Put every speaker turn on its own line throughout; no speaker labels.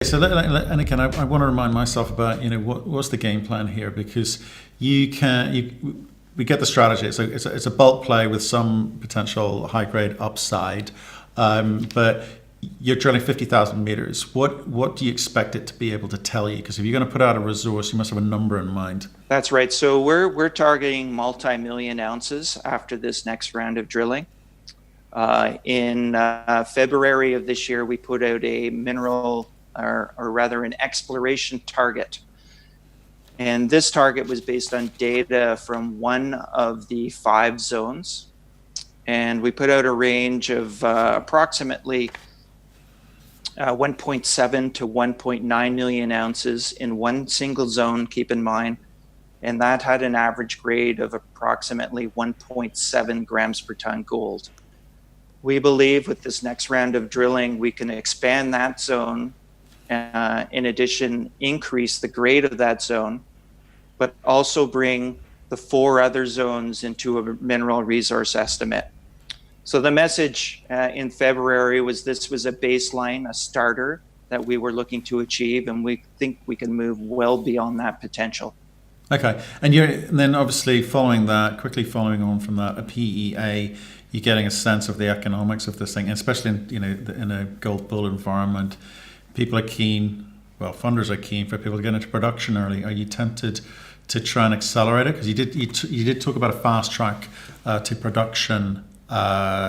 So, and again, I want to remind myself about what's the game plan here, because we get the strategy. It's a bulk play with some potential high grade upside, but you're drilling 50,000 meters. What do you expect it to be able to tell you? Because if you're going to put out a resource, you must have a number in mind.
That's right. So we're targeting multi-million ounces after this next round of drilling. In February of this year, we put out a mineral, or rather an exploration target. And this target was based on data from one of the 5 zones. And we put out a range of approximately 1.7 to 1.9 million ounces in one single zone, keep in mind. And that had an average grade of approximately 1.7 grams per ton gold. We believe with this next round of drilling, we can expand that zone, in addition, increase the grade of that zone, but also bring the 4 other zones into a mineral resource estimate. So the message in February was this was a baseline, a starter that we were looking to achieve, and we think we can move well beyond that potential.
Okay, and then obviously quickly following on from that, a PEA, you're getting a sense of the economics of this thing, especially in a gold bull environment. People are keen, well, funders are keen for people to get into production early. Are you tempted to try and accelerate it? Because you did talk about a fast track to production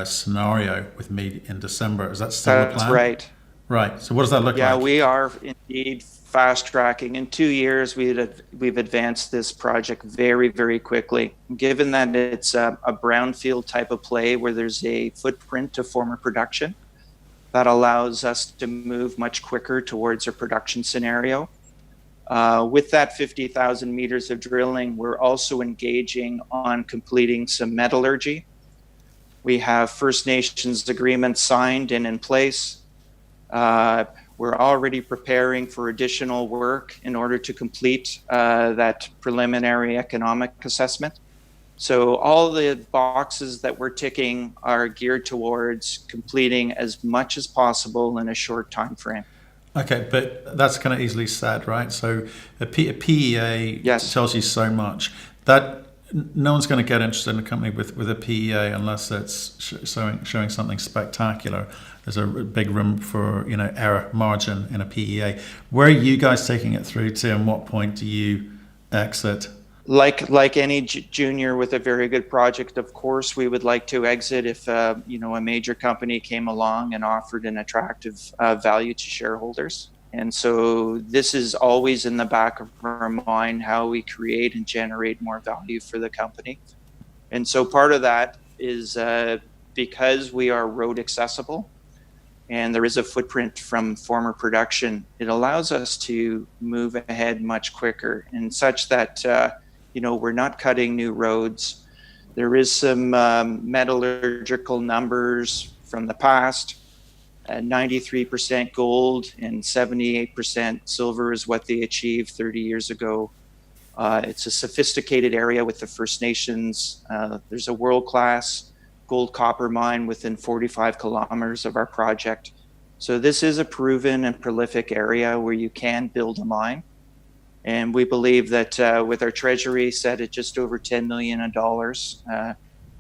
scenario with me in December. Is that still the plan?
That's right.
Right. So what does that look like?
Yeah, we are indeed fast tracking. In 2 years, we've advanced this project very, very quickly. Given that it's a brownfield type of play where there's a footprint to former production, that allows us to move much quicker towards a production scenario. With that 50,000 meters of drilling, we're also engaging on completing some metallurgy. We have First Nations agreements signed and in place. We're already preparing for additional work in order to complete that preliminary economic assessment. So all the boxes that we're ticking are geared towards completing as much as possible in a short time frame.
Okay, but that's kind of easily said, right? So a PEA
Yes.
tells you so much that no one's going to get interested in a company with a PEA unless it's showing something spectacular. There's a big room for error margin in a PEA. Where are you guys taking it through to, and what point do you exit?
Like any junior with a very good project, of course, we would like to exit if a major company came along and offered an attractive value to shareholders. And so this is always in the back of our mind, how we create and generate more value for the company. And so part of that is because we are road accessible and there is a footprint from former production, it allows us to move ahead much quicker, and such that we're not cutting new roads. There is some metallurgical numbers from the past. 93% gold and 78% silver is what they achieved 30 years ago. It's a sophisticated area with the First Nations. There's a world-class gold copper mine within 45 kilometers of our project. So this is a proven and prolific area where you can build a mine. And we believe that with our treasury set at just over $10 million,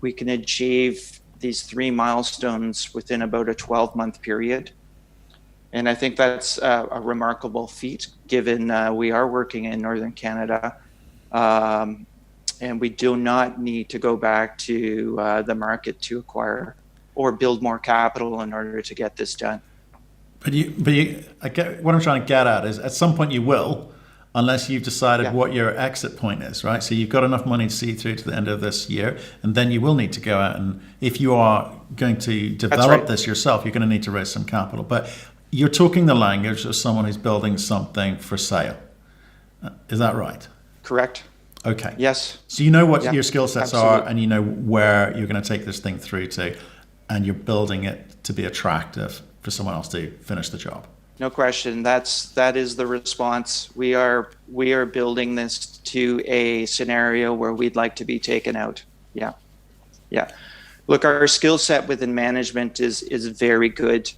we can achieve these 3 milestones within about a 12-month period. And I think that's a remarkable feat, given we are working in Northern Canada, and we do not need to go back to the market to acquire or build more capital in order to get this done.
But I get what I'm trying to get at is at some point you will, unless you've decided what your exit point is, right? So you've got enough money to see through to the end of this year, and then you will need to go out, and if you are going to develop this yourself, you're going to need to raise some capital. But you're talking the language of someone who's building something for sale. Is that right?
Correct.
Okay.
Yes.
So you know what your skill sets
absolutely.
are, and you know where you're going to take this thing through to, and you're building it to be attractive for someone else to finish the job.
No question. That is the response. We are building this to a scenario where we'd like to be taken out. Yeah. Look, our skill set within management is very good.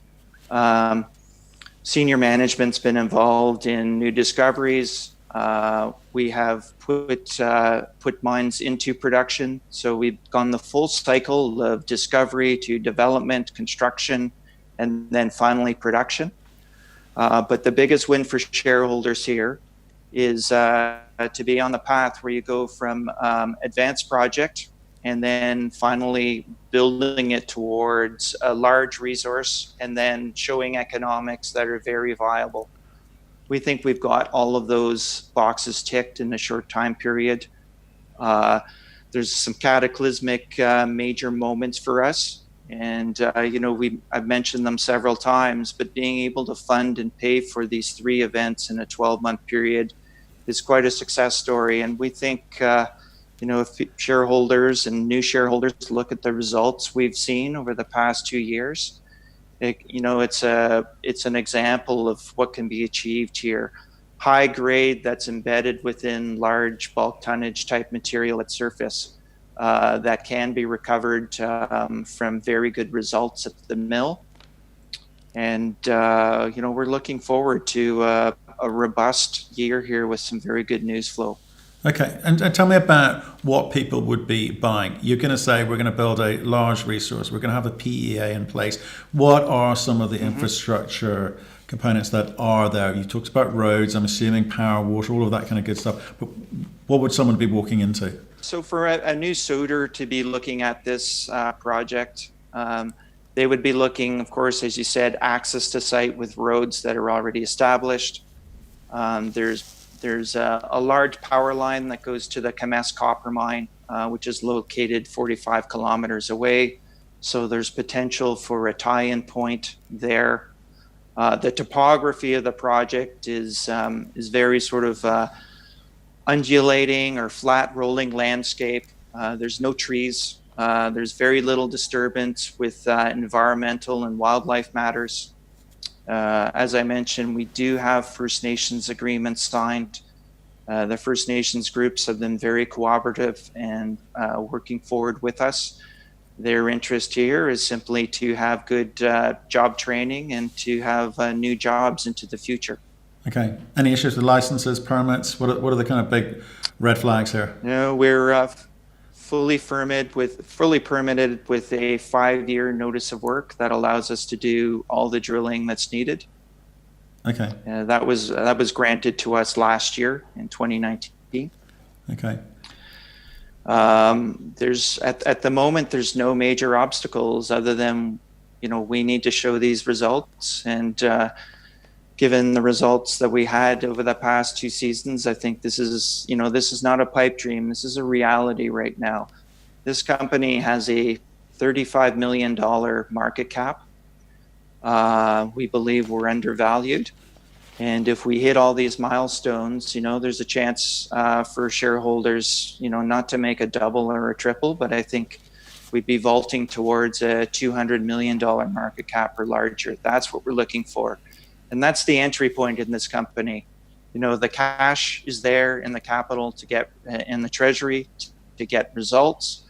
Senior management's been involved in new discoveries. We have put mines into production. So we've gone the full cycle of discovery to development, construction, and then finally production. But the biggest win for shareholders here is to be on the path where you go from advanced project and then finally building it towards a large resource and then showing economics that are very viable. We think we've got all of those boxes ticked in a short time period. There's some cataclysmic major moments for us. And, I've mentioned them several times, but being able to fund and pay for these 3 events in a 12-month period is quite a success story. And we think, if shareholders and new shareholders look at the results we've seen over the past 2 years, it's an example of what can be achieved here. High grade that's embedded within large bulk tonnage type material at surface that can be recovered from very good results at the mill. And, we're looking forward to a robust year here with some very good news flow.
Okay, and tell me about what people would be buying. You're going to say we're going to build a large resource. We're going to have a PEA in place. What are some of the infrastructure components that are there? You talked about roads, I'm assuming power, water, all of that kind of good stuff. But what would someone be walking into?
So for a new suitor to be looking at this project, they would be looking, of course, as you said, access to site with roads that are already established. There's a large power line that goes to the Kemess copper mine, which is located 45 kilometers away. So there's potential for a tie-in point there. The topography of the project is very sort of undulating or flat rolling landscape. There's no trees. There's very little disturbance with environmental and wildlife matters. As I mentioned, we do have First Nations agreements signed. The First Nations groups have been very cooperative and working forward with us. Their interest here is simply to have good job training and to have new jobs into the future.
Okay. Any issues with licenses, permits? What are the kind of big red flags here?
No, we're fully permitted with a 5-year notice of work that allows us to do all the drilling that's needed.
Okay.
That was granted to us last year in 2019.
Okay.
There's at the moment there's no major obstacles other than we need to show these results, and given the results that we had over the past 2 seasons, I think this is not a pipe dream. This is a reality right now. This company has a $35 million market cap. We believe we're undervalued. And if we hit all these milestones, there's a chance for shareholders, not to make a double or a triple, but I think we'd be vaulting towards a $200 million market cap or larger. That's what we're looking for. And that's the entry point in this company. The cash is there in the capital to get in the treasury to get results.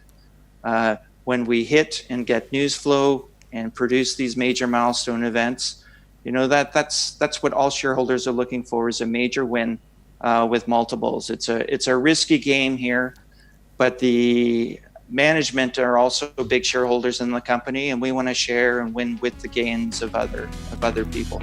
When we hit and get news flow and produce these major milestone events, that's what all shareholders are looking for, is a major win with multiples. It's a risky game here, but the management are also big shareholders in the company, and we want to share and win with the gains of other people.